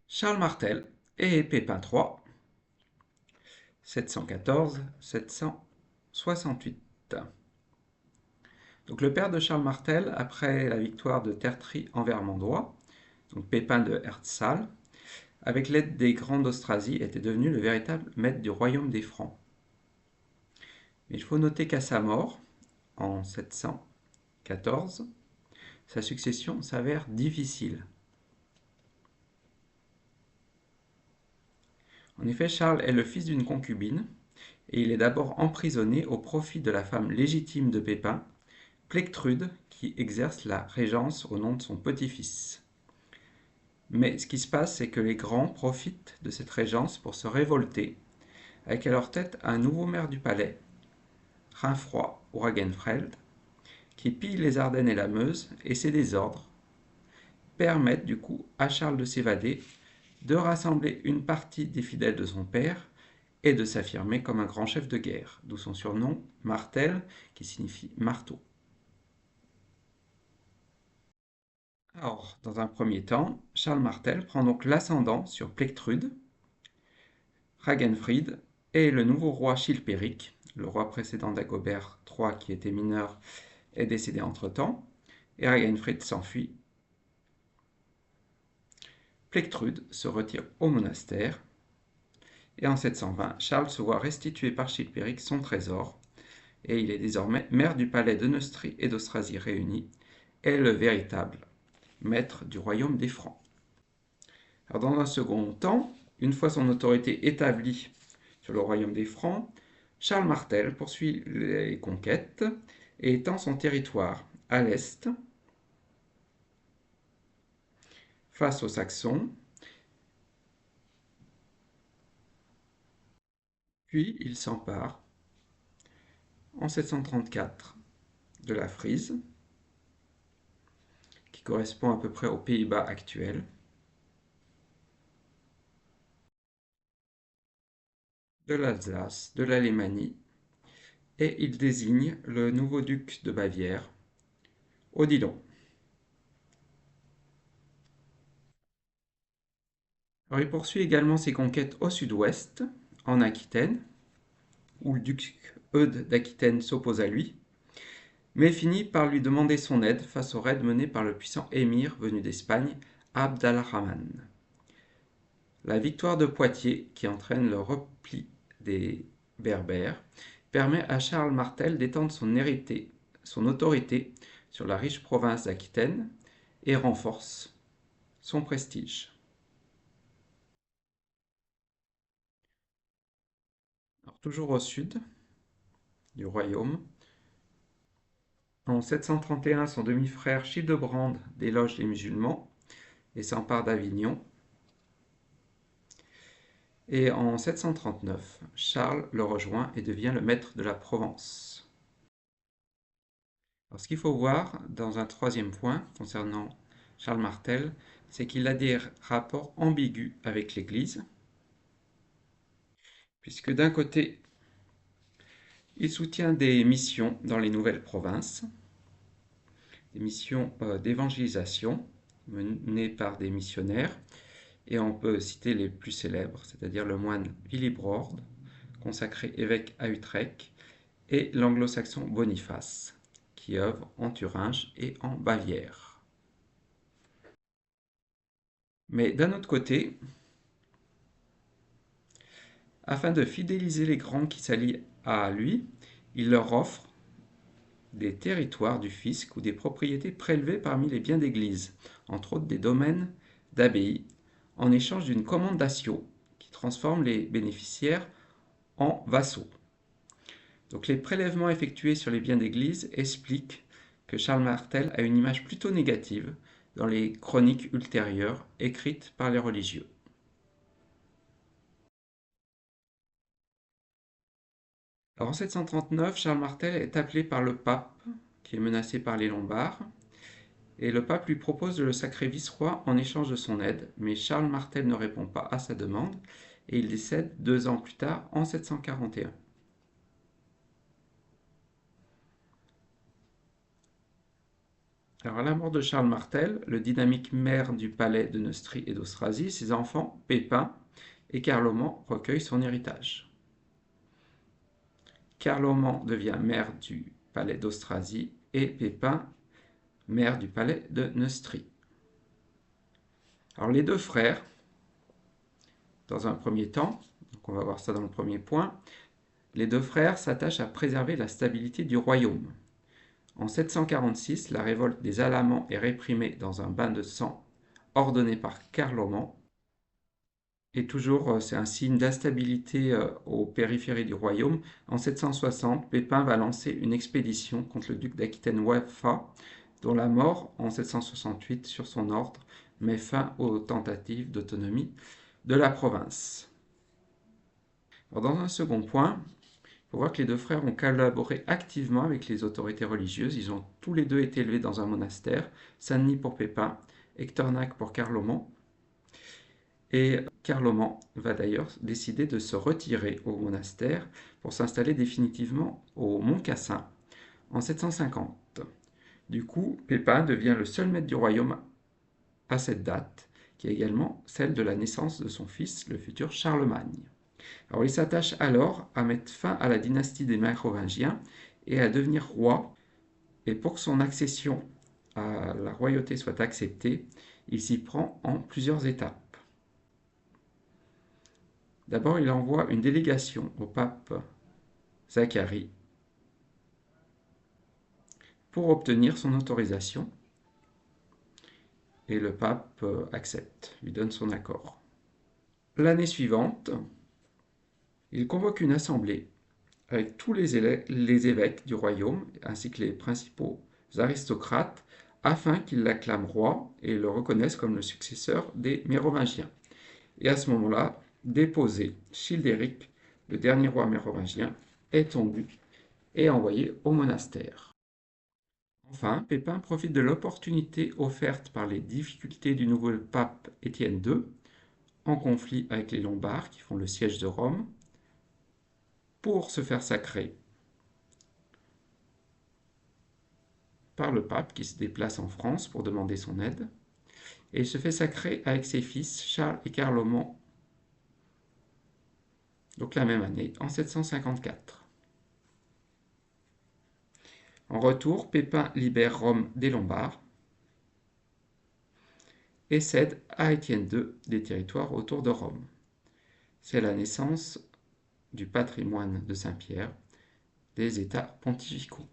Charles Martel et Pépin III, 714-768. Donc le père de Charles Martel, après la victoire de Tertry en Vermandois, donc Pépin de Herztal, avec l'aide des Grands d'Austrasie, était devenu le véritable maître du royaume des Francs. Mais il faut noter qu'à sa mort, en 714, sa succession s'avère difficile. En effet, Charles est le fils d'une concubine, et il est d'abord emprisonné au profit de la femme légitime de Pépin, Plectrude, qui exerce la régence au nom de son petit-fils. Mais ce qui se passe, c'est que les grands profitent de cette régence pour se révolter, avec à leur tête un nouveau maire du palais, Rainfroid ou Ragenfeld, qui pille les Ardennes et la Meuse, et ces désordres permettent du coup à Charles de s'évader, de rassembler une partie des fidèles de son père et de s'affirmer comme un grand chef de guerre, d'où son surnom Martel, qui signifie marteau. Alors, dans un premier temps, Charles Martel prend donc l'ascendant sur Plectrude, Ragenfrid et le nouveau roi Chilpéric. Le roi précédent d'Agobert III, qui était mineur, est décédé entre-temps, et Ragenfrid s'enfuit. Plectrude se retire au monastère, et en 720, Charles se voit restituer par Chilpéric son trésor, et il est désormais maire du palais de Neustrie et d'Austrasie réunis, et le véritable maître du royaume des Francs. Alors dans un second temps, une fois son autorité établie sur le royaume des Francs, Charles Martel poursuit les conquêtes et étend son territoire à l'est face aux Saxons, puis il s'empare en 734 de la Frise, qui correspond à peu près aux Pays-Bas actuels, de l'Alsace, de l'Alémanie, et il désigne le nouveau duc de Bavière, Odilon. Alors, il poursuit également ses conquêtes au sud-ouest, en Aquitaine, où le duc Eudes d'Aquitaine s'oppose à lui, mais finit par lui demander son aide face au raid mené par le puissant émir venu d'Espagne, Abd al-Rahman. La victoire de Poitiers, qui entraîne le repli des Berbères, permet à Charles Martel d'étendre son autorité sur la riche province d'Aquitaine et renforce son prestige. Alors, toujours au sud du royaume, en 731, son demi-frère Childebrand déloge les musulmans et s'empare d'Avignon. Et en 739, Charles le rejoint et devient le maître de la Provence. Alors, ce qu'il faut voir dans un troisième point concernant Charles Martel, c'est qu'il a des rapports ambigus avec l'Église, puisque d'un côté, il soutient des missions dans les nouvelles provinces, des missions d'évangélisation menées par des missionnaires, et on peut citer les plus célèbres, c'est-à-dire le moine Willibrord, consacré évêque à Utrecht, et l'anglo-saxon Boniface, qui œuvre en Thuringe et en Bavière. Mais d'un autre côté, afin de fidéliser les grands qui s'allient à lui, il leur offre des territoires du fisc ou des propriétés prélevées parmi les biens d'église, entre autres des domaines d'abbaye, en échange d'une commande d'aciot qui transforme les bénéficiaires en vassaux. Donc les prélèvements effectués sur les biens d'église expliquent que Charles Martel a une image plutôt négative dans les chroniques ultérieures écrites par les religieux. Alors en 739, Charles Martel est appelé par le pape, qui est menacé par les Lombards, et le pape lui propose de le sacrer vice-roi en échange de son aide, mais Charles Martel ne répond pas à sa demande, et il décède 2 ans plus tard, en 741. Alors, à la mort de Charles Martel, le dynamique maire du palais de Neustrie et d'Austrasie, ses enfants, Pépin et Carloman, recueillent son héritage. Carloman devient maire du palais d'Austrasie et Pépin maire du palais de Neustrie. Alors les deux frères, dans un premier temps, donc on va voir ça dans le premier point, les deux frères s'attachent à préserver la stabilité du royaume. En 746, la révolte des Alamans est réprimée dans un bain de sang ordonné par Carloman. Et toujours, c'est un signe d'instabilité aux périphéries du royaume. En 760, Pépin va lancer une expédition contre le duc d'Aquitaine Waffa, dont la mort en 768 sur son ordre met fin aux tentatives d'autonomie de la province. Alors, dans un second point, il faut voir que les deux frères ont collaboré activement avec les autorités religieuses. Ils ont tous les deux été élevés dans un monastère, Saint-Denis pour Pépin, Echtornac pour Carloman. Et Carloman va d'ailleurs décider de se retirer au monastère pour s'installer définitivement au Mont Cassin en 750. Du coup, Pépin devient le seul maître du royaume à cette date, qui est également celle de la naissance de son fils, le futur Charlemagne. Alors, il s'attache alors à mettre fin à la dynastie des Mérovingiens et à devenir roi. Et pour que son accession à la royauté soit acceptée, il s'y prend en plusieurs étapes. D'abord, il envoie une délégation au pape Zacharie pour obtenir son autorisation. Et le pape accepte, lui donne son accord. L'année suivante, il convoque une assemblée avec tous les évêques du royaume ainsi que les principaux aristocrates afin qu'ils l'acclament roi et le reconnaissent comme le successeur des Mérovingiens. Et à ce moment-là, déposé Childéric, le dernier roi mérovingien, est tondu et envoyé au monastère. Enfin, Pépin profite de l'opportunité offerte par les difficultés du nouveau pape Étienne II, en conflit avec les Lombards qui font le siège de Rome, pour se faire sacrer par le pape qui se déplace en France pour demander son aide, et il se fait sacrer avec ses fils Charles et Carloman, donc la même année, en 754. En retour, Pépin libère Rome des Lombards et cède à Étienne II des territoires autour de Rome. C'est la naissance du patrimoine de Saint-Pierre, des États pontificaux.